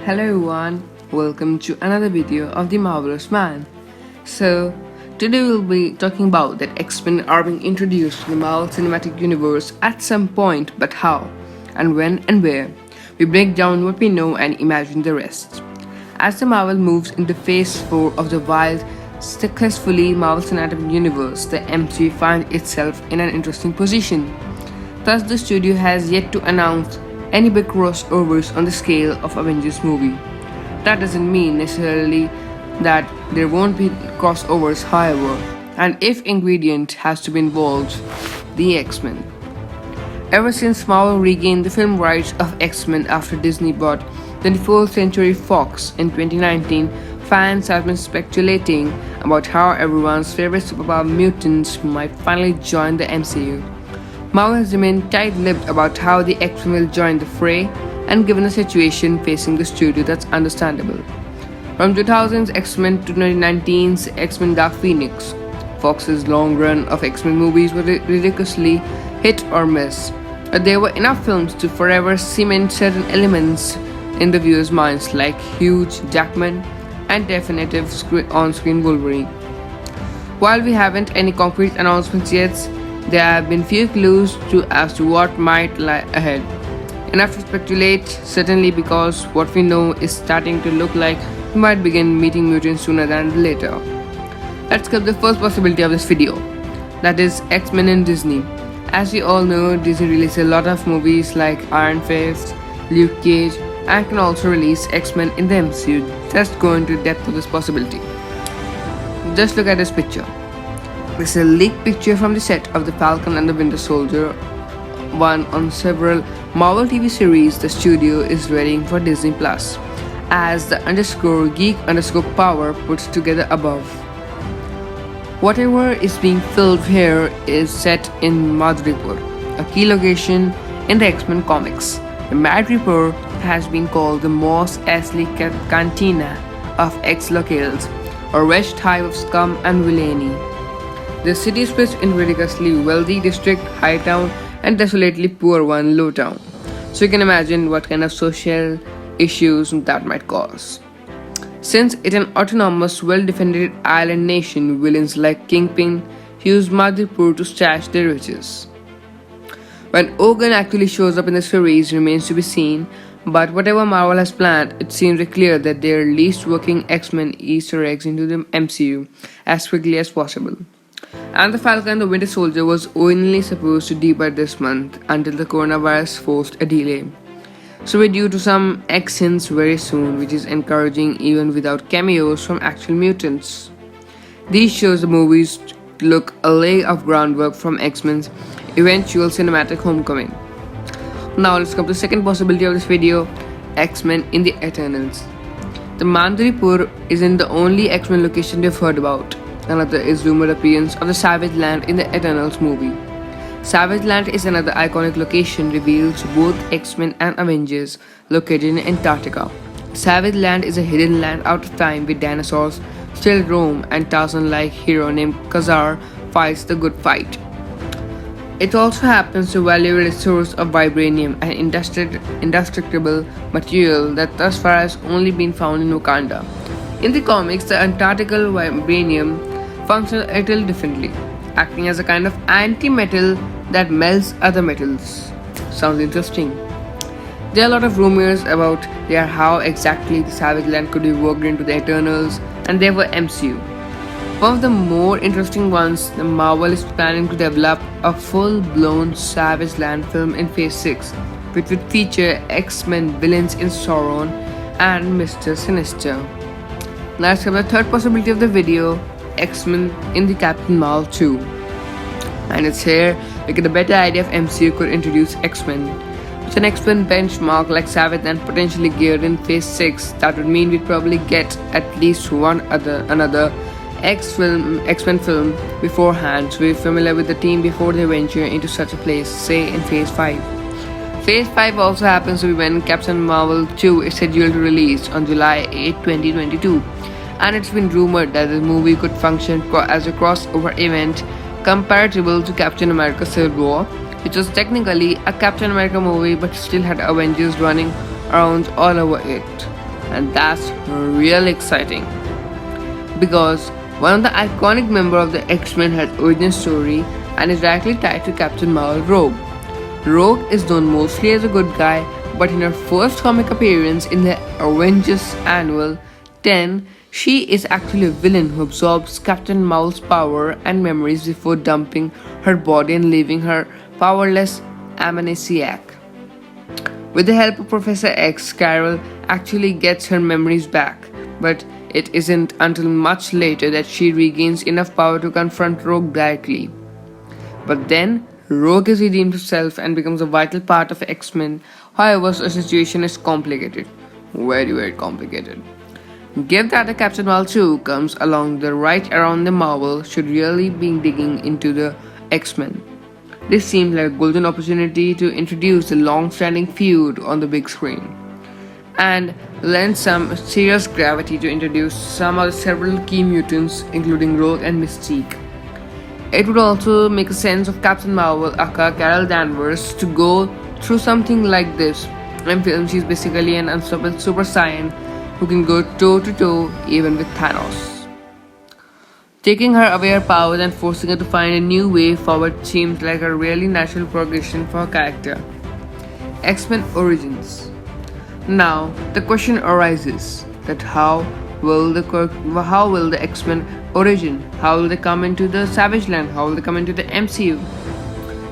Hello everyone, welcome to another video of The Marvelous Man. So, today we'll be talking about that X-Men are being introduced to the Marvel Cinematic Universe at some point, but how, and when and where. We break down what we know and imagine the rest. As the Marvel moves into Phase 4 of the wild, successfully Marvel Cinematic Universe, the MCU finds itself in an interesting position. Thus, the studio has yet to announce any big crossovers on the scale of Avengers movie. That doesn't mean necessarily that there won't be crossovers, however, and if ingredient has to be involved, the X-Men. Ever since Marvel regained the film rights of X-Men after Disney bought 24th Century Fox in 2019, fans have been speculating about how everyone's favorite superpower mutants might finally join the MCU. Marvel has remained tight-lipped about how the X-Men will join the fray, and given the situation facing the studio, that's understandable. From 2000's X-Men to 2019's X-Men Dark Phoenix, Fox's long run of X-Men movies was ridiculously hit or miss, but there were enough films to forever cement certain elements in the viewers' minds like Hugh Jackman and definitive on-screen Wolverine. While we haven't any concrete announcements yet, there have been few clues as to what might lie ahead. Enough to speculate, certainly, because what we know is starting to look like we might begin meeting mutants sooner than later. Let's cover the first possibility of this video, that is X-Men in Disney. As we all know, Disney releases a lot of movies like Iron Fist, Luke Cage, and can also release X-Men in the MCU. Just go into depth of this possibility. Just look at this picture. This is a leaked picture from the set of The Falcon and the Winter Soldier, one on several Marvel TV series the studio is readying for Disney Plus, as the _geek_power puts together above. Whatever is being filmed here is set in Madripur, a key location in the X-Men comics. The Madripur has been called the Mos Eisley Cantina of X-Locales, or wretched hive of scum and villainy. The city is split in ridiculously wealthy district, high town, and desolately poor one, low town. So you can imagine what kind of social issues that might cause. Since it's an autonomous, well-defended island nation, villains like Kingpin use Madhipur to stash their riches. When Ogun actually shows up in the series remains to be seen, but whatever Marvel has planned, it seems clear that they are least working X-Men Easter eggs into the MCU as quickly as possible. And the Falcon and the Winter Soldier was originally supposed to debut this month until the coronavirus forced a delay. So we're due to some X-Hints very soon, which is encouraging even without cameos from actual mutants. These shows the movies look a lay of groundwork from X-Men's eventual cinematic homecoming. Now let's come to the second possibility of this video, X-Men in the Eternals. The Mandripur isn't the only X-Men location we've heard about. Another is rumored appearance of the Savage Land in the Eternals movie. Savage Land is another iconic location revealed to both X-Men and Avengers, located in Antarctica. Savage Land is a hidden land out of time where dinosaurs still roam and Tarzan-like hero named Khazar fights the good fight. It also happens to valuable resource of vibranium, an indestructible material that thus far has only been found in Wakanda. In the comics, the Antarctical vibranium functions a little differently, acting as a kind of anti-metal that melts other metals. Sounds interesting. There are a lot of rumors about how exactly the Savage Land could be worked into the Eternals and therefore MCU. One of the more interesting ones, the Marvel is planning to develop a full-blown Savage Land film in Phase 6, which would feature X-Men villains in Sauron and Mr. Sinister. Now let's cover the third possibility of the video, X-Men in the Captain Marvel 2. And it's here we get a better idea if MCU could introduce X-Men. With an X-Men benchmark like Savage and potentially geared in Phase 6, that would mean we'd probably get at least another X-Men film beforehand, so we're familiar with the team before they venture into such a place, say in Phase 5. Phase 5 also happens to be when Captain Marvel 2 is scheduled to release on July 8, 2022. And it's been rumored that the movie could function as a crossover event comparable to Captain America Civil War, which was technically a Captain America movie but still had Avengers running around all over it. and that's really exciting because one of the iconic members of the X-Men has origin story and is directly tied to Captain Marvel Rogue. Rogue is known mostly as a good guy, but in her first comic appearance in the Avengers Annual 10, she is actually a villain who absorbs Captain Marvel's power and memories before dumping her body and leaving her powerless amnesiac. With the help of Professor X, Carol actually gets her memories back, but it isn't until much later that she regains enough power to confront Rogue directly. But then, Rogue is redeemed herself and becomes a vital part of X-Men. However, the situation is complicated. Very, very complicated. Give that the Captain Marvel 2 comes along the right around the Marvel should really be digging into the X-Men. This seems like a golden opportunity to introduce the long-standing feud on the big screen and lend some serious gravity to introduce some of the several key mutants including Rogue and Mystique. It would also make a sense of Captain Marvel aka Carol Danvers to go through something like this. In film, she's basically an unstoppable super saiyan who can go toe to toe even with Thanos. Taking her away her powers and forcing her to find a new way forward seems like a really natural progression for her character. X-Men Origins. Now, the question arises that how will the X-Men origin? How will they come into the Savage Land? How will they come into the MCU?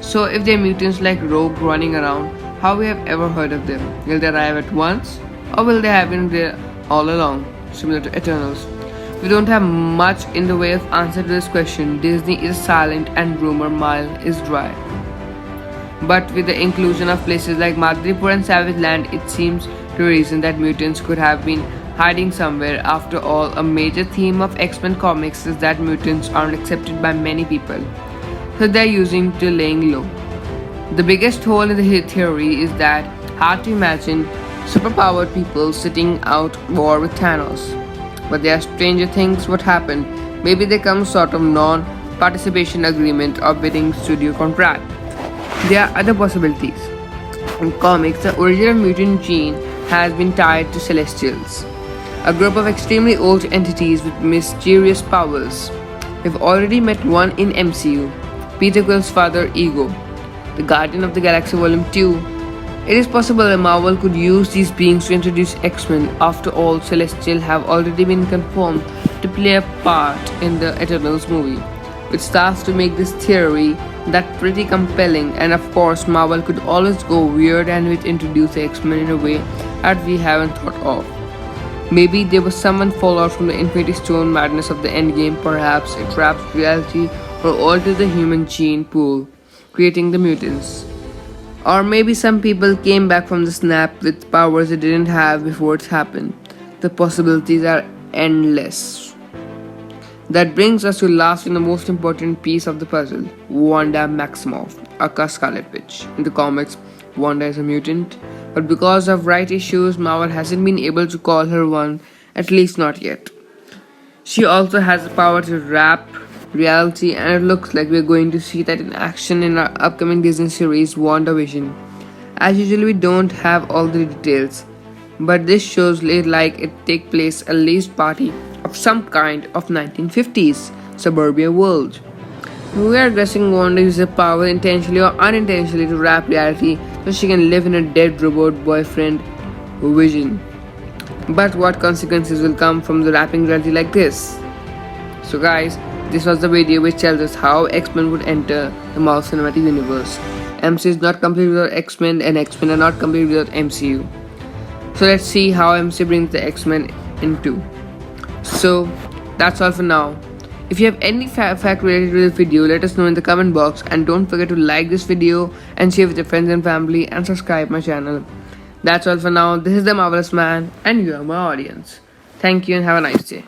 So, if they're mutants like Rogue running around, how we have ever heard of them? Will they arrive at once, or will they have been there all along, similar to Eternals? We don't have much in the way of answer to this question. Disney is silent and rumor mill is dry. But with the inclusion of places like Madripur and Savage Land, it seems to reason that mutants could have been hiding somewhere. After all, a major theme of X-Men comics is that mutants aren't accepted by many people, so they're using to laying low. The biggest hole in the theory is that hard to imagine superpowered people sitting out war with Thanos. But there are stranger things what happened. Maybe they come sort of non-participation agreement or bidding studio contract. There are other possibilities. In comics, the original mutant gene has been tied to Celestials, a group of extremely old entities with mysterious powers. We've already met one in MCU, Peter Quill's father Ego, the Guardian of the Galaxy Volume 2. It is possible that Marvel could use these beings to introduce X-Men. After all, Celestial have already been confirmed to play a part in the Eternals movie, which starts to make this theory that pretty compelling. And of course, Marvel could always go weird and would introduce the X-Men in a way that we haven't thought of. Maybe there was someone fallout from the Infinity Stone madness of the Endgame. Perhaps it traps reality or alters the human gene pool, creating the mutants. Or maybe some people came back from the snap with powers they didn't have before it happened. The possibilities are endless. That brings us to last and the most important piece of the puzzle, Wanda Maximoff, aka Scarlet Witch. In the comics, Wanda is a mutant, but because of right issues, Marvel hasn't been able to call her one, at least not yet. She also has the power to wrap reality, and it looks like we're going to see that in action in our upcoming Disney series WandaVision. As usual, we don't have all the details, but this shows like it take place a least party of some kind of 1950s suburbia world. We are guessing Wanda uses her power intentionally or unintentionally to wrap reality so she can live in a dead robot boyfriend Vision. But what consequences will come from the wrapping reality like this? So guys, this was the video which tells us how X-Men would enter the Marvel Cinematic Universe. MCU is not complete without X-Men and X-Men are not complete without MCU. So let's see how MCU brings the X-Men into. So that's all for now. If you have any fact related to this video, let us know in the comment box, and don't forget to like this video and share with your friends and family and subscribe my channel. That's all for now. This is the Marvelous Man and you are my audience. Thank you and have a nice day.